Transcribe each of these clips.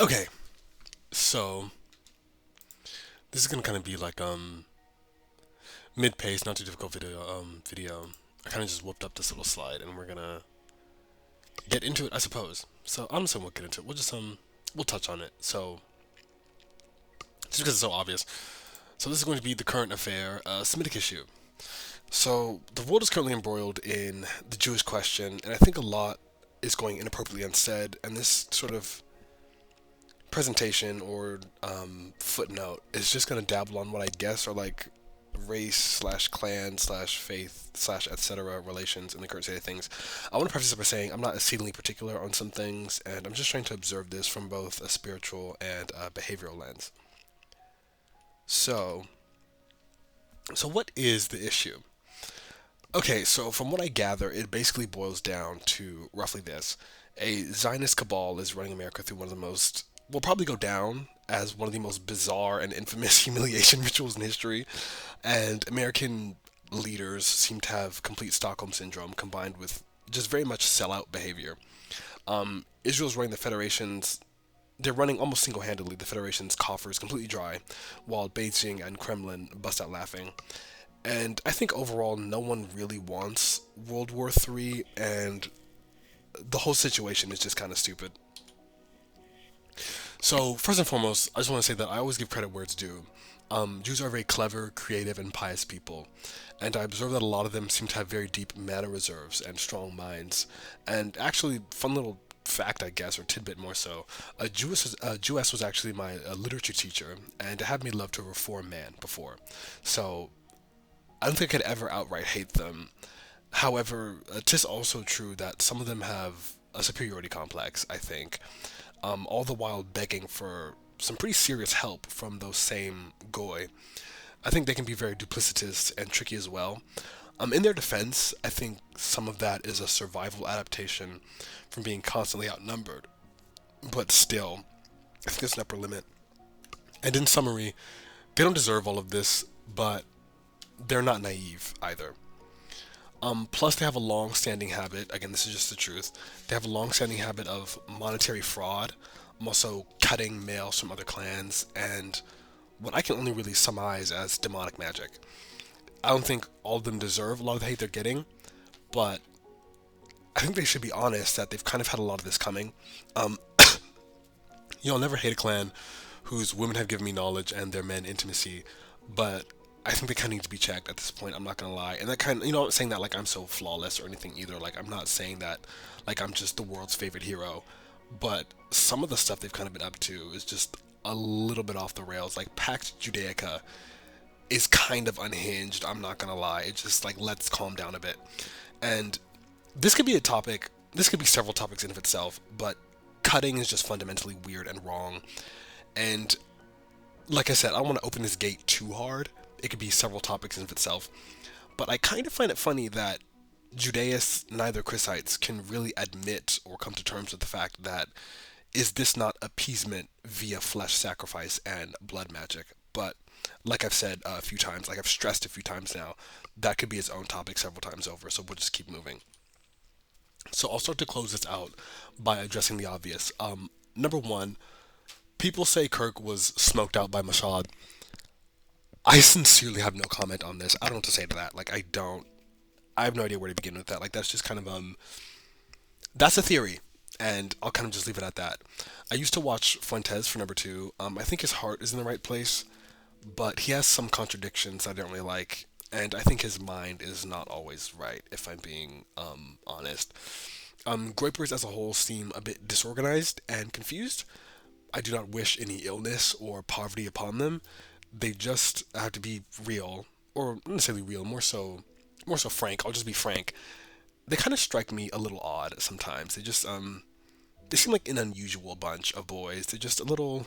Okay, so this is gonna kind of be like mid-pace, not too difficult video. I kind of just whipped up this little slide, and we're gonna get into it, I suppose. So I'm just gonna get into it. We'll touch on it. So just because it's so obvious. So this is going to be the current affair, Semitic issue. So the world is currently embroiled in the Jewish question, and I think a lot is going inappropriately unsaid. And this sort of presentation or footnote is just going to dabble on what I guess are like race slash clan slash faith slash etc. relations in the current state of things. I want to preface this by saying I'm not exceedingly particular on some things, and I'm just trying to observe this from both a spiritual and a behavioral lens. So, so what is the issue? Okay, so from what I gather, it basically boils down to roughly this. A Zionist cabal is running America through one of the most, will probably go down as one of the most bizarre and infamous humiliation rituals in history. And American leaders seem to have complete Stockholm syndrome combined with just very much sellout behavior. Israel's running the Federation's, they're running almost single handedly the Federation's coffers completely dry, while Beijing and Kremlin bust out laughing. And I think overall, no one really wants World War III, and the whole situation is just kind of stupid. So, first and foremost, I just want to say that I always give credit where it's due. Jews are very clever, creative, and pious people, and I observe that a lot of them seem to have very deep mana reserves and strong minds. And actually, fun little fact, I guess, or tidbit more so, a Jewess was actually my literature teacher, and had me love to a reform man before. So, I don't think I could ever outright hate them. However, tis also true that some of them have a superiority complex, I think, all the while begging for some pretty serious help from those same goy. I think they can be very duplicitous and tricky as well. In their defense, I think some of that is a survival adaptation from being constantly outnumbered. But still, I think there's an upper limit. And in summary, they don't deserve all of this, but they're not naive either. Plus, they have a long-standing habit. Again, this is just the truth. They have a long-standing habit of monetary fraud, also cutting males from other clans, and what I can only really surmise as demonic magic. I don't think all of them deserve a lot of the hate they're getting, but I think they should be honest that they've kind of had a lot of this coming. Um, I'll never hate a clan whose women have given me knowledge and their men intimacy, but I think they kind of need to be checked at this point. I'm not gonna lie, and that kind of, I'm not saying that like I'm so flawless or anything either. Like I'm not saying that like I'm just the world's favorite hero, but some of the stuff they've kind of been up to is just a little bit off the rails. Like Pax Judaica is kind of unhinged. I'm not gonna lie. It's just like let's calm down a bit. And this could be a topic. This could be several topics in of itself, but cutting is just fundamentally weird and wrong. And like I said, I don't want to open this gate too hard. It could be several topics in of itself. But I kind of find it funny that Judaists, neither Christites, can really admit or come to terms with the fact that is this not appeasement via flesh sacrifice and blood magic? But like I've said a few times, like I've stressed a few times now, that could be its own topic several times over. So we'll just keep moving. So I'll start to close this out by addressing the obvious. Number one, people say Kirk was smoked out by Mashad. I sincerely have no comment on this. I don't know what to say to that. Like I don't. I have no idea where to begin with that. Like that's just kind of that's a theory, and I'll kind of just leave it at that. I used to watch Fuentes for number two. I think his heart is in the right place, but he has some contradictions I don't really like, and I think his mind is not always right. If I'm being honest, Groypers as a whole seem a bit disorganized and confused. I do not wish any illness or poverty upon them. They just have to be real, or not necessarily real, more so frank. I'll just be frank. They kind of strike me a little odd sometimes. They seem like an unusual bunch of boys. They're just a little.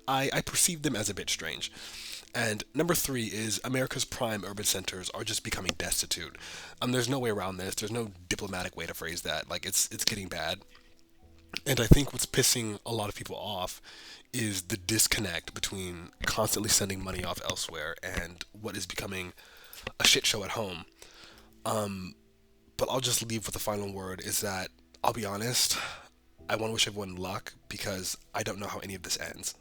I perceive them as a bit strange. And number three is America's prime urban centers are just becoming destitute. There's no way around this. There's no diplomatic way to phrase that. Like it's getting bad. And I think what's pissing a lot of people off is the disconnect between constantly sending money off elsewhere and what is becoming a shit show at home. But I'll just leave with the final word is that I'll be honest, I want to wish everyone luck because I don't know how any of this ends.